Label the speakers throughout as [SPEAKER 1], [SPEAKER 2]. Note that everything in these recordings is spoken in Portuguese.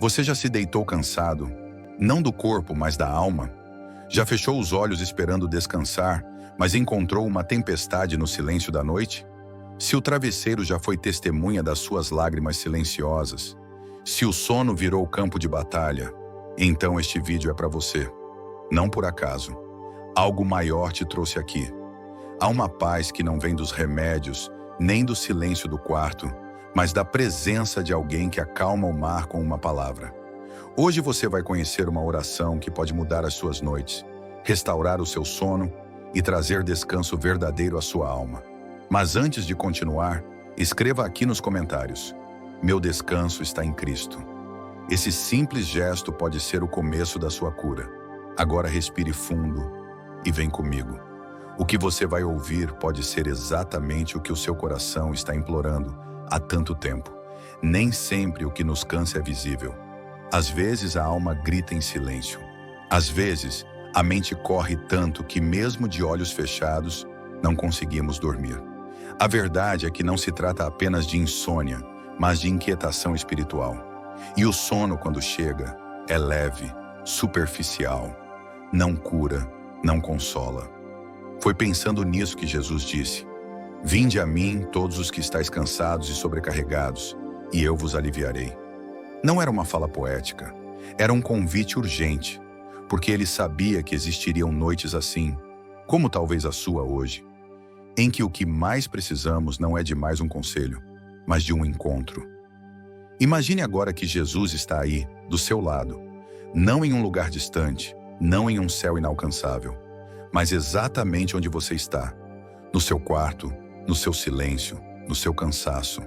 [SPEAKER 1] Você já se deitou cansado, não do corpo, mas da alma? Já fechou os olhos esperando descansar, mas encontrou uma tempestade no silêncio da noite? Se o travesseiro já foi testemunha das suas lágrimas silenciosas, se o sono virou campo de batalha, então este vídeo é para você. Não por acaso. Algo maior te trouxe aqui. Há uma paz que não vem dos remédios, nem do silêncio do quarto, mas da presença de alguém que acalma o mar com uma palavra. Hoje você vai conhecer uma oração que pode mudar as suas noites, restaurar o seu sono e trazer descanso verdadeiro à sua alma. Mas antes de continuar, escreva aqui nos comentários: meu descanso está em Cristo. Esse simples gesto pode ser o começo da sua cura. Agora respire fundo e vem comigo. O que você vai ouvir pode ser exatamente o que o seu coração está implorando há tanto tempo. Nem sempre o que nos cansa é visível. Às vezes a alma grita em silêncio. Às vezes a mente corre tanto que mesmo de olhos fechados não conseguimos dormir. A verdade é que não se trata apenas de insônia, mas de inquietação espiritual. E o sono, quando chega, é leve, superficial, não cura, não consola. Foi pensando nisso que Jesus disse: vinde a mim todos os que estáis cansados e sobrecarregados, e eu vos aliviarei. Não era uma fala poética, era um convite urgente, porque ele sabia que existiriam noites assim, como talvez a sua hoje, em que o que mais precisamos não é de mais um conselho, mas de um encontro. Imagine agora que Jesus está aí, do seu lado, não em um lugar distante, não em um céu inalcançável, mas exatamente onde você está, no seu quarto, no seu silêncio, no seu cansaço.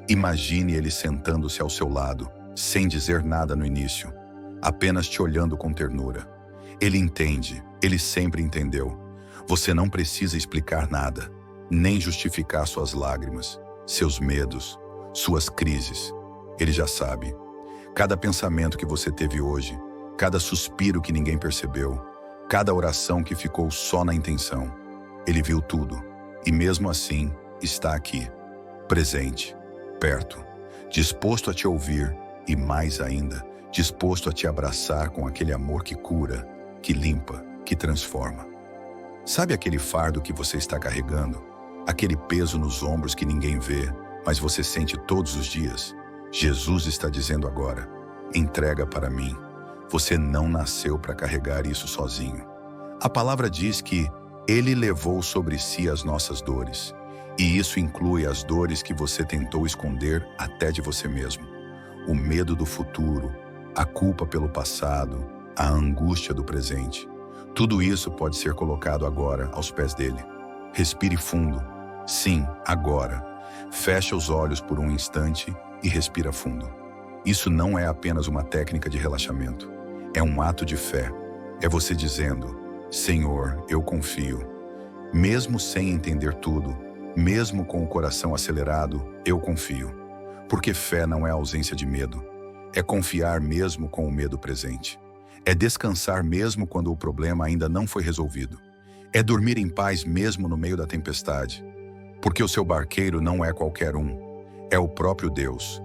[SPEAKER 1] Imagine ele sentando-se ao seu lado, sem dizer nada no início, apenas te olhando com ternura. Ele entende, ele sempre entendeu. Você não precisa explicar nada, nem justificar suas lágrimas, seus medos, suas crises. Ele já sabe. Cada pensamento que você teve hoje, cada suspiro que ninguém percebeu, cada oração que ficou só na intenção. Ele viu tudo, e mesmo assim está aqui, presente, perto, disposto a te ouvir e, mais ainda, disposto a te abraçar com aquele amor que cura, que limpa, que transforma. Sabe aquele fardo que você está carregando? Aquele peso nos ombros que ninguém vê, mas você sente todos os dias? Jesus está dizendo agora: entrega para mim. Você não nasceu para carregar isso sozinho. A palavra diz que Ele levou sobre si as nossas dores, e isso inclui as dores que você tentou esconder até de você mesmo. O medo do futuro, a culpa pelo passado, a angústia do presente. Tudo isso pode ser colocado agora aos pés dele. Respire fundo. Sim, agora. Fecha os olhos por um instante e respira fundo. Isso não é apenas uma técnica de relaxamento. É um ato de fé. É você dizendo: Senhor, eu confio. Mesmo sem entender tudo, mesmo com o coração acelerado, eu confio. Porque fé não é ausência de medo. É confiar mesmo com o medo presente. É descansar mesmo quando o problema ainda não foi resolvido. É dormir em paz mesmo no meio da tempestade. Porque o seu barqueiro não é qualquer um. É o próprio Deus.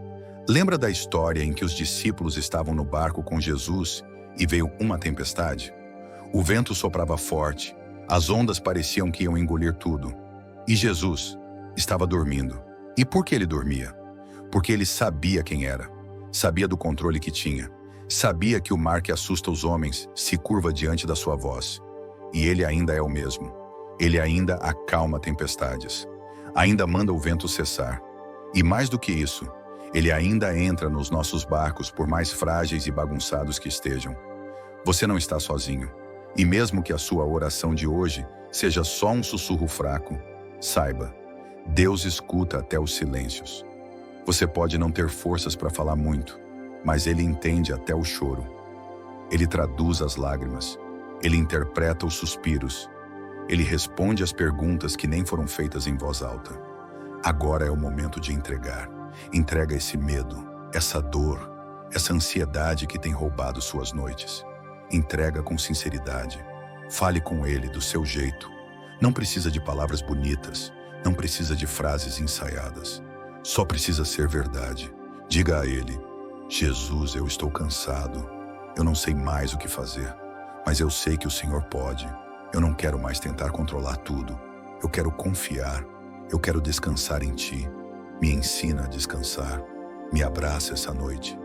[SPEAKER 1] Lembra da história em que os discípulos estavam no barco com Jesus e veio uma tempestade? O vento soprava forte, as ondas pareciam que iam engolir tudo. E Jesus estava dormindo. E por que ele dormia? Porque ele sabia quem era, sabia do controle que tinha, sabia que o mar que assusta os homens se curva diante da sua voz. E ele ainda é o mesmo. Ele ainda acalma tempestades, ainda manda o vento cessar. E mais do que isso, ele ainda entra nos nossos barcos por mais frágeis e bagunçados que estejam. Você não está sozinho. E mesmo que a sua oração de hoje seja só um sussurro fraco, saiba, Deus escuta até os silêncios. Você pode não ter forças para falar muito, mas Ele entende até o choro. Ele traduz as lágrimas. Ele interpreta os suspiros. Ele responde às perguntas que nem foram feitas em voz alta. Agora é o momento de entregar. Entrega esse medo, essa dor, essa ansiedade que tem roubado suas noites. Entrega com sinceridade. Fale com Ele do seu jeito. Não precisa de palavras bonitas, não precisa de frases ensaiadas. Só precisa ser verdade. Diga a Ele: Jesus, eu estou cansado. Eu não sei mais o que fazer, mas eu sei que o Senhor pode. Eu não quero mais tentar controlar tudo. Eu quero confiar. Eu quero descansar em Ti. Me ensina a descansar. Me abraça essa noite.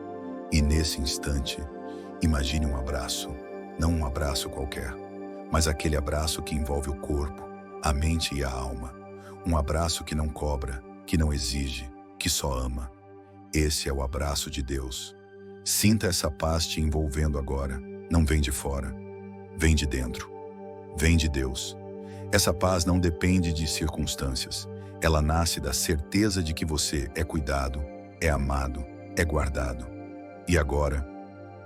[SPEAKER 1] E nesse instante, imagine um abraço. Não um abraço qualquer, mas aquele abraço que envolve o corpo, a mente e a alma. Um abraço que não cobra, que não exige, que só ama. Esse é o abraço de Deus. Sinta essa paz te envolvendo agora. Não vem de fora, vem de dentro. Vem de Deus. Essa paz não depende de circunstâncias. Ela nasce da certeza de que você é cuidado, é amado, é guardado. E agora,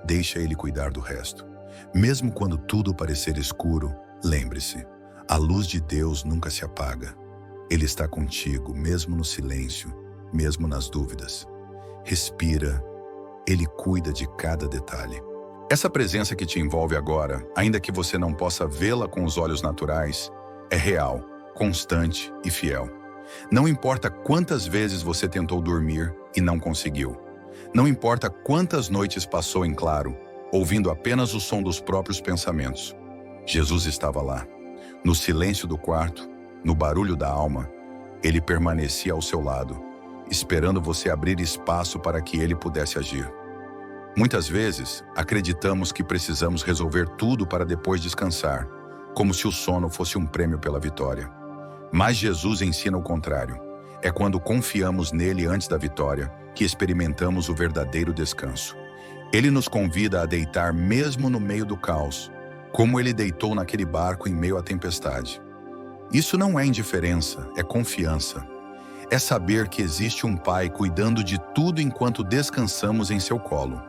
[SPEAKER 1] deixa Ele cuidar do resto. Mesmo quando tudo parecer escuro, lembre-se, a luz de Deus nunca se apaga. Ele está contigo, mesmo no silêncio, mesmo nas dúvidas. Respira, Ele cuida de cada detalhe. Essa presença que te envolve agora, ainda que você não possa vê-la com os olhos naturais, é real, constante e fiel. Não importa quantas vezes você tentou dormir e não conseguiu. Não importa quantas noites passou em claro, ouvindo apenas o som dos próprios pensamentos. Jesus estava lá, no silêncio do quarto, no barulho da alma. Ele permanecia ao seu lado, esperando você abrir espaço para que Ele pudesse agir. Muitas vezes, acreditamos que precisamos resolver tudo para depois descansar, como se o sono fosse um prêmio pela vitória. Mas Jesus ensina o contrário. É quando confiamos nele antes da vitória que experimentamos o verdadeiro descanso. Ele nos convida a deitar mesmo no meio do caos, como ele deitou naquele barco em meio à tempestade. Isso não é indiferença, é confiança. É saber que existe um Pai cuidando de tudo enquanto descansamos em seu colo.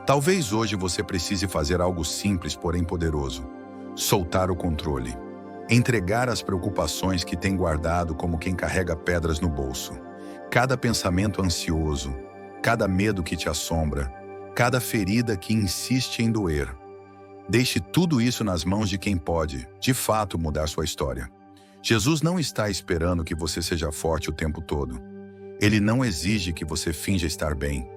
[SPEAKER 1] Talvez hoje você precise fazer algo simples, porém poderoso. Soltar o controle. Entregar as preocupações que tem guardado como quem carrega pedras no bolso. Cada pensamento ansioso, cada medo que te assombra, cada ferida que insiste em doer. Deixe tudo isso nas mãos de quem pode, de fato, mudar sua história. Jesus não está esperando que você seja forte o tempo todo. Ele não exige que você finja estar bem.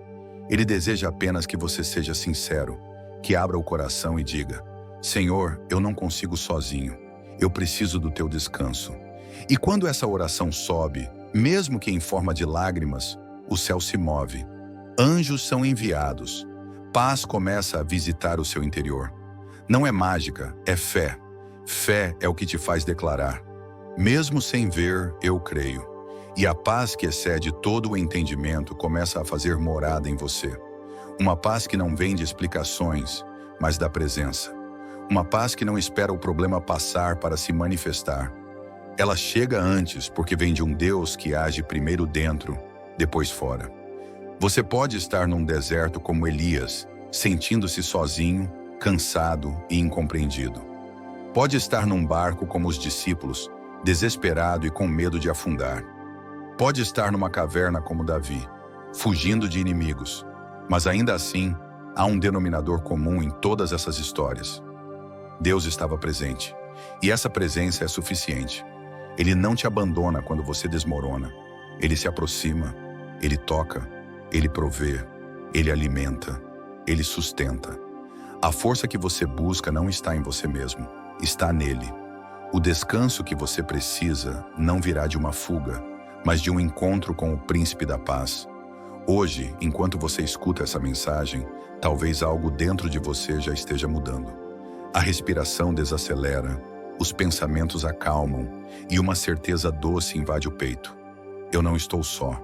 [SPEAKER 1] Ele deseja apenas que você seja sincero, que abra o coração e diga: Senhor, eu não consigo sozinho. Eu preciso do teu descanso. E quando essa oração sobe, mesmo que em forma de lágrimas, o céu se move. Anjos são enviados. Paz começa a visitar o seu interior. Não é mágica, é fé. Fé é o que te faz declarar: mesmo sem ver, eu creio. E a paz que excede todo o entendimento começa a fazer morada em você. Uma paz que não vem de explicações, mas da presença. Uma paz que não espera o problema passar para se manifestar. Ela chega antes porque vem de um Deus que age primeiro dentro, depois fora. Você pode estar num deserto como Elias, sentindo-se sozinho, cansado e incompreendido. Pode estar num barco como os discípulos, desesperado e com medo de afundar. Pode estar numa caverna como Davi, fugindo de inimigos. Mas ainda assim, há um denominador comum em todas essas histórias. Deus estava presente, e essa presença é suficiente. Ele não te abandona quando você desmorona. Ele se aproxima, ele toca, ele provê, ele alimenta, ele sustenta. A força que você busca não está em você mesmo, está nele. O descanso que você precisa não virá de uma fuga, mas de um encontro com o Príncipe da Paz. Hoje, enquanto você escuta essa mensagem, talvez algo dentro de você já esteja mudando. A respiração desacelera, os pensamentos acalmam e uma certeza doce invade o peito. Eu não estou só.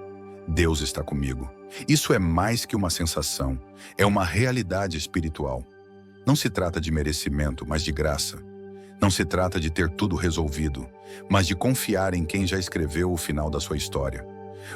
[SPEAKER 1] Deus está comigo. Isso é mais que uma sensação, é uma realidade espiritual. Não se trata de merecimento, mas de graça. Não se trata de ter tudo resolvido, mas de confiar em quem já escreveu o final da sua história.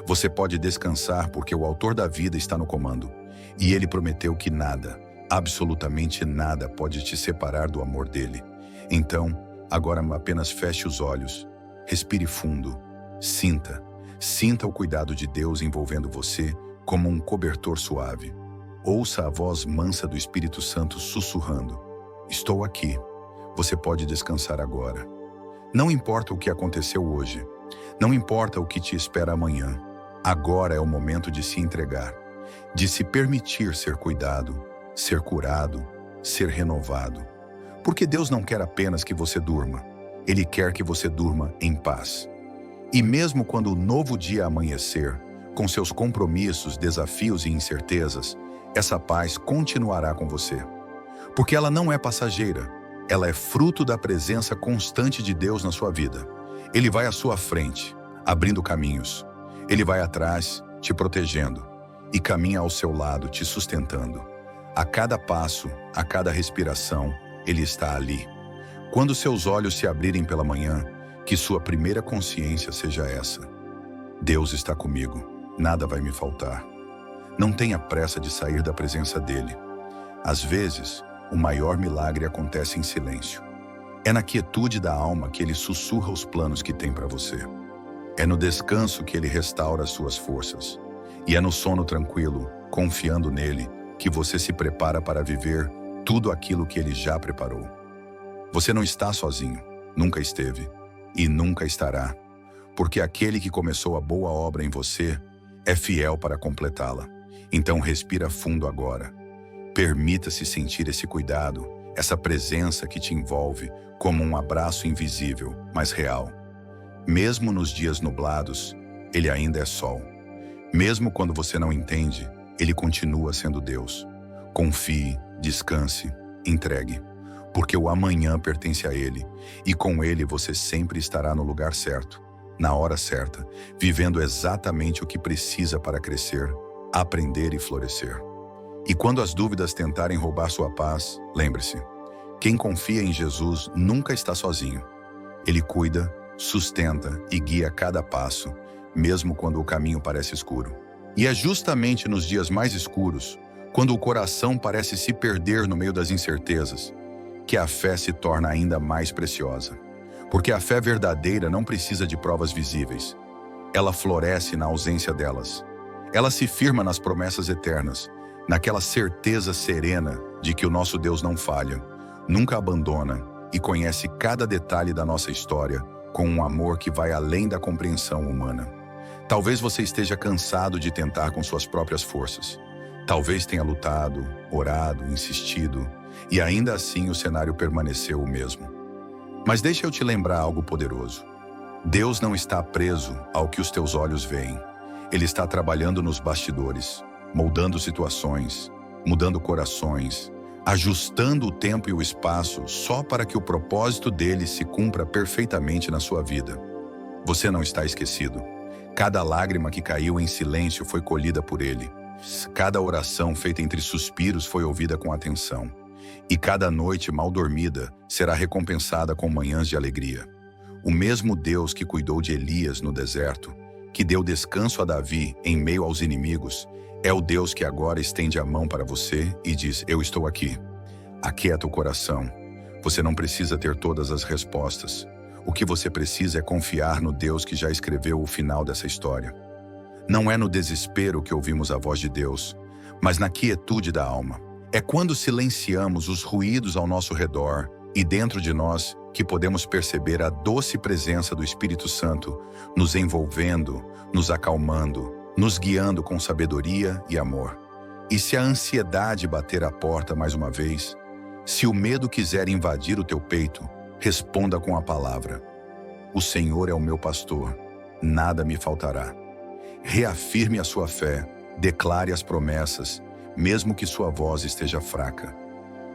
[SPEAKER 1] Você pode descansar porque o autor da vida está no comando, e ele prometeu que nada, absolutamente nada, pode te separar do amor dele. Então, agora apenas feche os olhos, respire fundo, sinta o cuidado de Deus envolvendo você como um cobertor suave. Ouça a voz mansa do Espírito Santo sussurrando: estou aqui. Você pode descansar agora. Não importa o que aconteceu hoje. Não importa o que te espera amanhã. Agora é o momento de se entregar. de se permitir ser cuidado, ser curado, ser renovado. Porque Deus não quer apenas que você durma, Ele quer que você durma em paz. E mesmo quando o novo dia amanhecer, com seus compromissos, desafios e incertezas, essa paz continuará com você. Porque ela não é passageira, ela é fruto da presença constante de Deus na sua vida. Ele vai à sua frente, abrindo caminhos. Ele vai atrás, te protegendo, e caminha ao seu lado, te sustentando. A cada passo, a cada respiração, Ele está ali. Quando seus olhos se abrirem pela manhã, que sua primeira consciência seja essa: Deus está comigo, nada vai me faltar. Não tenha pressa de sair da presença dEle. Às vezes, o maior milagre acontece em silêncio. É na quietude da alma que Ele sussurra os planos que tem para você. É no descanso que Ele restaura as suas forças. E é no sono tranquilo, confiando nele, que você se prepara para viver tudo aquilo que Ele já preparou. Você não está sozinho, nunca esteve e nunca estará, porque aquele que começou a boa obra em você é fiel para completá-la. Então respira fundo agora. Permita-se sentir esse cuidado, essa presença que te envolve como um abraço invisível, mas real. Mesmo nos dias nublados, Ele ainda é sol. Mesmo quando você não entende, Ele continua sendo Deus. Confie, descanse, entregue, porque o amanhã pertence a Ele, e com Ele você sempre estará no lugar certo, na hora certa, vivendo exatamente o que precisa para crescer, aprender e florescer. E quando as dúvidas tentarem roubar sua paz, lembre-se, quem confia em Jesus nunca está sozinho. Ele cuida, sustenta e guia cada passo, mesmo quando o caminho parece escuro. E é justamente nos dias mais escuros, quando o coração parece se perder no meio das incertezas, que a fé se torna ainda mais preciosa. Porque a fé verdadeira não precisa de provas visíveis. Ela floresce na ausência delas. Ela se firma nas promessas eternas, naquela certeza serena de que o nosso Deus não falha, nunca abandona e conhece cada detalhe da nossa história com um amor que vai além da compreensão humana. Talvez você esteja cansado de tentar com suas próprias forças. Talvez tenha lutado, orado, insistido, e ainda assim o cenário permaneceu o mesmo. Mas deixa eu te lembrar algo poderoso. Deus não está preso ao que os teus olhos veem. Ele está trabalhando nos bastidores, moldando situações, mudando corações, ajustando o tempo e o espaço só para que o propósito dele se cumpra perfeitamente na sua vida. Você não está esquecido. Cada lágrima que caiu em silêncio foi colhida por ele. Cada oração feita entre suspiros foi ouvida com atenção. E cada noite mal dormida será recompensada com manhãs de alegria. O mesmo Deus que cuidou de Elias no deserto, que deu descanso a Davi em meio aos inimigos, é o Deus que agora estende a mão para você e diz: eu estou aqui. Aquieta o coração. Você não precisa ter todas as respostas. O que você precisa é confiar no Deus que já escreveu o final dessa história. Não é no desespero que ouvimos a voz de Deus, mas na quietude da alma. É quando silenciamos os ruídos ao nosso redor e dentro de nós que podemos perceber a doce presença do Espírito Santo nos envolvendo, nos acalmando, nos guiando com sabedoria e amor. E se a ansiedade bater à porta mais uma vez, se o medo quiser invadir o teu peito, responda com a palavra: o Senhor é o meu pastor, nada me faltará. Reafirme a sua fé, declare as promessas, mesmo que sua voz esteja fraca.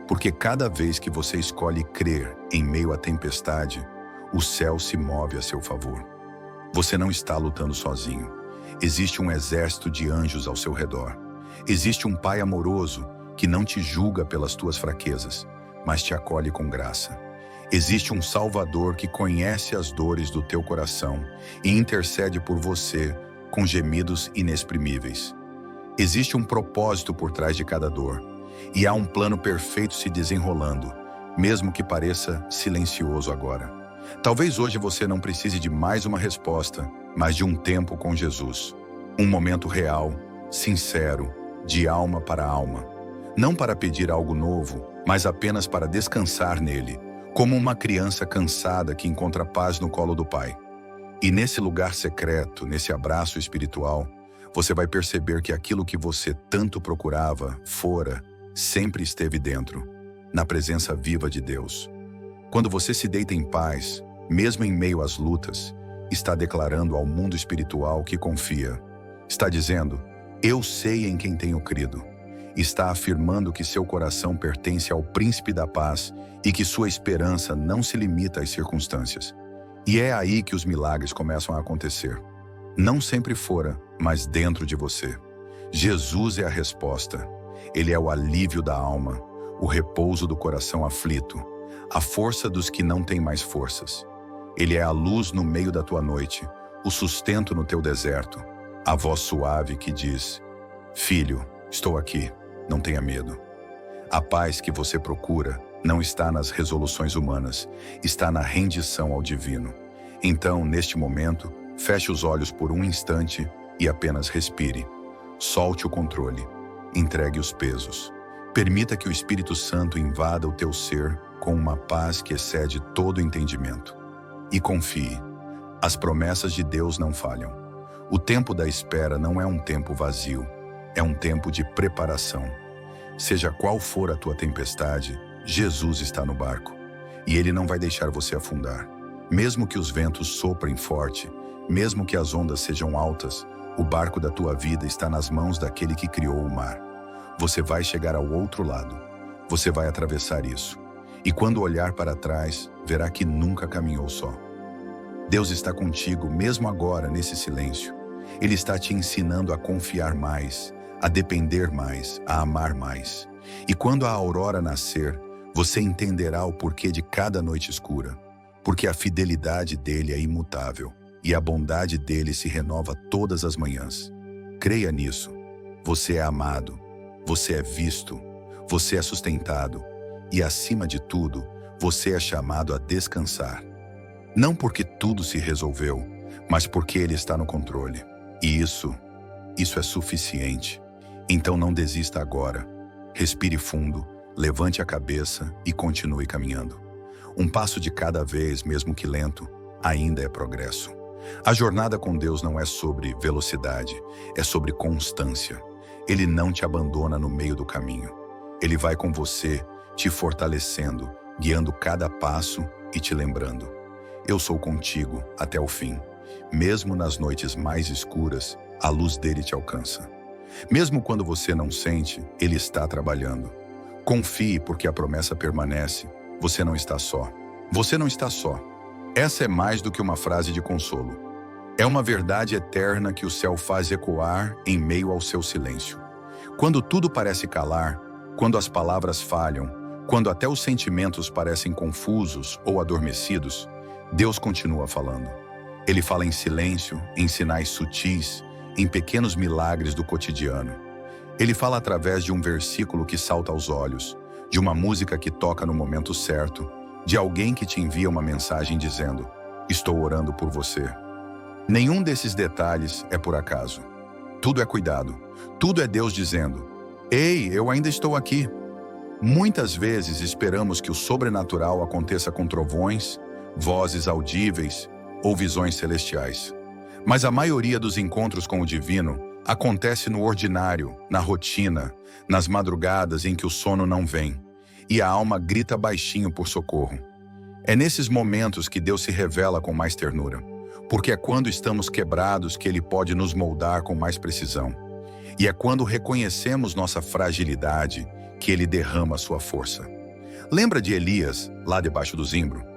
[SPEAKER 1] Porque cada vez que você escolhe crer em meio à tempestade, o céu se move a seu favor. Você não está lutando sozinho. Existe um exército de anjos ao seu redor. Existe um Pai amoroso que não te julga pelas tuas fraquezas, mas te acolhe com graça. Existe um Salvador que conhece as dores do teu coração e intercede por você com gemidos inexprimíveis. Existe um propósito por trás de cada dor, e há um plano perfeito se desenrolando, mesmo que pareça silencioso agora. Talvez hoje você não precise de mais uma resposta, mas de um tempo com Jesus. Um momento real, sincero, de alma para alma. Não para pedir algo novo, mas apenas para descansar nele, como uma criança cansada que encontra paz no colo do Pai. E nesse lugar secreto, nesse abraço espiritual, Você vai perceber que aquilo que você tanto procurava fora sempre esteve dentro, na presença viva de Deus. Quando você se deita em paz, mesmo em meio às lutas, está declarando ao mundo espiritual que confia. Está dizendo: eu sei em quem tenho crido. Está afirmando que seu coração pertence ao Príncipe da Paz e que sua esperança não se limita às circunstâncias. E é aí que os milagres começam a acontecer. Não sempre fora, mas dentro de você. Jesus é a resposta. Ele é o alívio da alma, o repouso do coração aflito, a força dos que não têm mais forças. Ele é a luz no meio da tua noite, o sustento no teu deserto, a voz suave que diz: filho, estou aqui, não tenha medo. A paz que você procura não está nas resoluções humanas, está na rendição ao divino. Então, neste momento, feche os olhos por um instante e apenas respire. Solte o controle, entregue os pesos. Permita que o Espírito Santo invada o teu ser com uma paz que excede todo entendimento. E confie, as promessas de Deus não falham. O tempo da espera não é um tempo vazio, é um tempo de preparação. Seja qual for a tua tempestade, Jesus está no barco. E Ele não vai deixar você afundar. Mesmo que os ventos soprem forte, mesmo que as ondas sejam altas, o barco da tua vida está nas mãos daquele que criou o mar. Você vai chegar ao outro lado. Você vai atravessar isso. E quando olhar para trás, verá que nunca caminhou só. Deus está contigo mesmo agora nesse silêncio. Ele está te ensinando a confiar mais, a depender mais, a amar mais. E quando a aurora nascer, você entenderá o porquê de cada noite escura. Porque a fidelidade dele é imutável e a bondade dele se renova todas as manhãs. Creia nisso. Você é amado, você é visto, você é sustentado e, acima de tudo, você é chamado a descansar. Não porque tudo se resolveu, mas porque ele está no controle. E isso é suficiente. Então não desista agora. Respire fundo, levante a cabeça e continue caminhando. Um passo de cada vez, mesmo que lento, ainda é progresso. A jornada com Deus não é sobre velocidade, é sobre constância. Ele não te abandona no meio do caminho. Ele vai com você, te fortalecendo, guiando cada passo e te lembrando: eu sou contigo até o fim. Mesmo nas noites mais escuras, a luz dele te alcança. Mesmo quando você não sente, ele está trabalhando. Confie, porque a promessa permanece. Você não está só. Você não está só. Essa é mais do que uma frase de consolo. É uma verdade eterna que o céu faz ecoar em meio ao seu silêncio. Quando tudo parece calar, quando as palavras falham, quando até os sentimentos parecem confusos ou adormecidos, Deus continua falando. Ele fala em silêncio, em sinais sutis, em pequenos milagres do cotidiano. Ele fala através de um versículo que salta aos olhos, de uma música que toca no momento certo, de alguém que te envia uma mensagem dizendo: estou orando por você. Nenhum desses detalhes é por acaso. Tudo é cuidado. Tudo é Deus dizendo: ei, eu ainda estou aqui. Muitas vezes esperamos que o sobrenatural aconteça com trovões, vozes audíveis ou visões celestiais. Mas a maioria dos encontros com o divino acontece no ordinário, na rotina, nas madrugadas em que o sono não vem e a alma grita baixinho por socorro. É nesses momentos que Deus se revela com mais ternura, porque é quando estamos quebrados que Ele pode nos moldar com mais precisão. E é quando reconhecemos nossa fragilidade que Ele derrama a sua força. Lembra de Elias, lá debaixo do zimbro?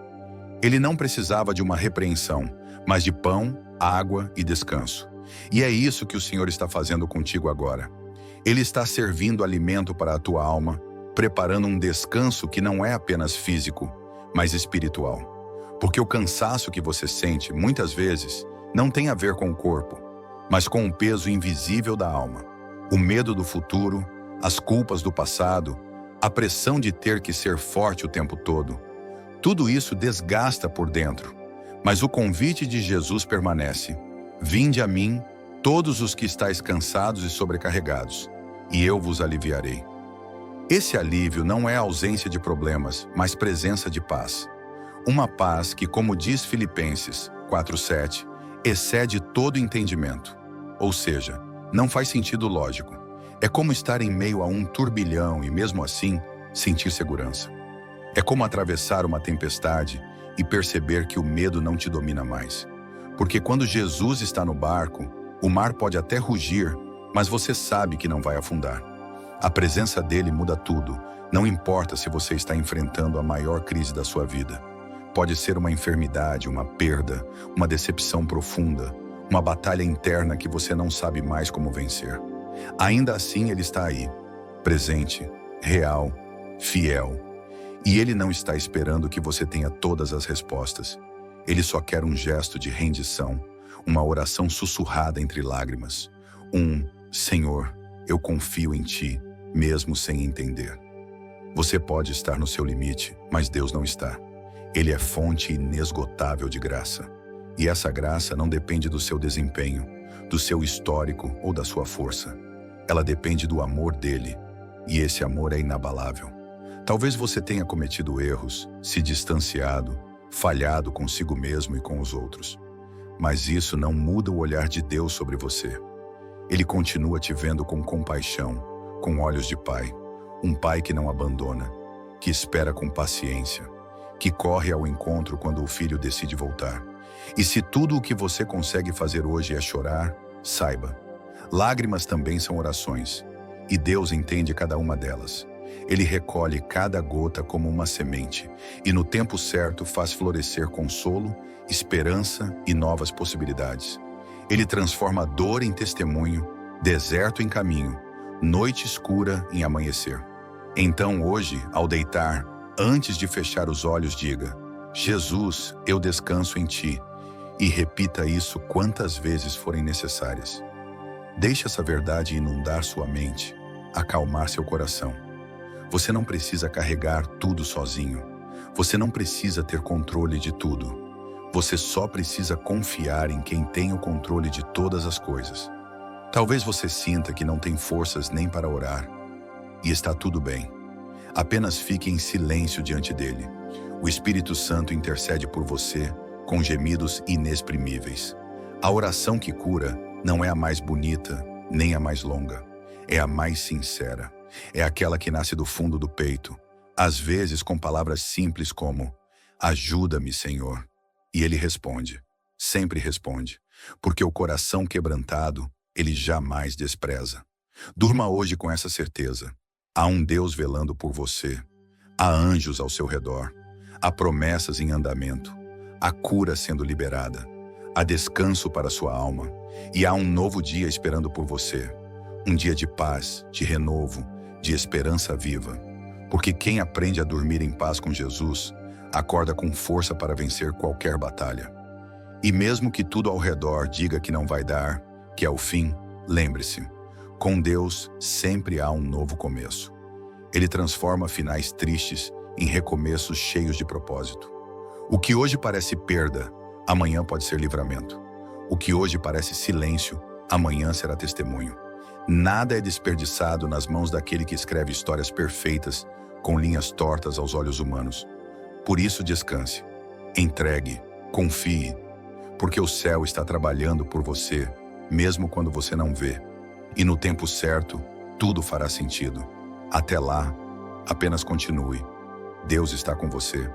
[SPEAKER 1] Ele não precisava de uma repreensão, mas de pão, água e descanso. E é isso que o Senhor está fazendo contigo agora. Ele está servindo alimento para a tua alma, preparando um descanso que não é apenas físico, mas espiritual. Porque o cansaço que você sente, muitas vezes, não tem a ver com o corpo, mas com o peso invisível da alma. O medo do futuro, as culpas do passado, a pressão de ter que ser forte o tempo todo. Tudo isso desgasta por dentro, mas o convite de Jesus permanece: vinde a mim, todos os que estáis cansados e sobrecarregados, e eu vos aliviarei. Esse alívio não é ausência de problemas, mas presença de paz. Uma paz que, como diz Filipenses 4:7, excede todo entendimento. Ou seja, Não faz sentido lógico. É como estar em meio a um turbilhão e, mesmo assim, sentir segurança. É como atravessar uma tempestade e perceber que o medo não te domina mais. Porque quando Jesus está no barco, o mar pode até rugir, mas você sabe que não vai afundar. A presença dele muda tudo, não importa se você está enfrentando a maior crise da sua vida. Pode ser uma enfermidade, uma perda, uma decepção profunda, uma batalha interna que você não sabe mais como vencer. Ainda assim, ele está aí, presente, real, fiel. E ele não está esperando que você tenha todas as respostas. Ele só quer um gesto de rendição, uma oração sussurrada entre lágrimas. Senhor, eu confio em ti, mesmo sem entender. Você pode estar no seu limite, mas Deus não está. Ele é fonte inesgotável de graça. E essa graça não depende do seu desempenho, do seu histórico ou da sua força. Ela depende do amor dele, e esse amor é inabalável. Talvez você tenha cometido erros, se distanciado, falhado consigo mesmo e com os outros. Mas isso não muda o olhar de Deus sobre você. Ele continua te vendo com compaixão, com olhos de pai. Um pai que não abandona, que espera com paciência, que corre ao encontro quando o filho decide voltar. E se tudo o que você consegue fazer hoje é chorar, saiba, lágrimas também são orações, e Deus entende cada uma delas. Ele recolhe cada gota como uma semente, e no tempo certo faz florescer consolo, esperança e novas possibilidades. Ele transforma dor em testemunho, deserto em caminho, noite escura em amanhecer. Então hoje, ao deitar, antes de fechar os olhos, diga: Jesus, eu descanso em ti. E repita isso quantas vezes forem necessárias. Deixe essa verdade inundar sua mente, acalmar seu coração. Você não precisa carregar tudo sozinho. Você não precisa ter controle de tudo. Você só precisa confiar em quem tem o controle de todas as coisas. Talvez você sinta que não tem forças nem para orar. E está tudo bem. Apenas fique em silêncio diante dele. O Espírito Santo intercede por você com gemidos inexprimíveis. A oração que cura não é a mais bonita, nem a mais longa. É a mais sincera. É aquela que nasce do fundo do peito, às vezes com palavras simples como: ajuda-me, Senhor. E ele responde, sempre responde, porque o coração quebrantado, ele jamais despreza. Durma hoje com essa certeza. Há um Deus velando por você. Há anjos ao seu redor. Há promessas em andamento. Há cura sendo liberada. Há descanso para sua alma. E há um novo dia esperando por você. Um dia de paz, de renovo, de esperança viva. Porque quem aprende a dormir em paz com Jesus, acorda com força para vencer qualquer batalha. E mesmo que tudo ao redor diga que não vai dar, que é o fim, lembre-se, com Deus sempre há um novo começo. Ele transforma finais tristes em recomeços cheios de propósito. O que hoje parece perda, amanhã pode ser livramento. O que hoje parece silêncio, amanhã será testemunho. Nada é desperdiçado nas mãos daquele que escreve histórias perfeitas, com linhas tortas aos olhos humanos. Por isso descanse, entregue, confie, porque o céu está trabalhando por você, mesmo quando você não vê. E no tempo certo, tudo fará sentido. Até lá, apenas continue. Deus está com você.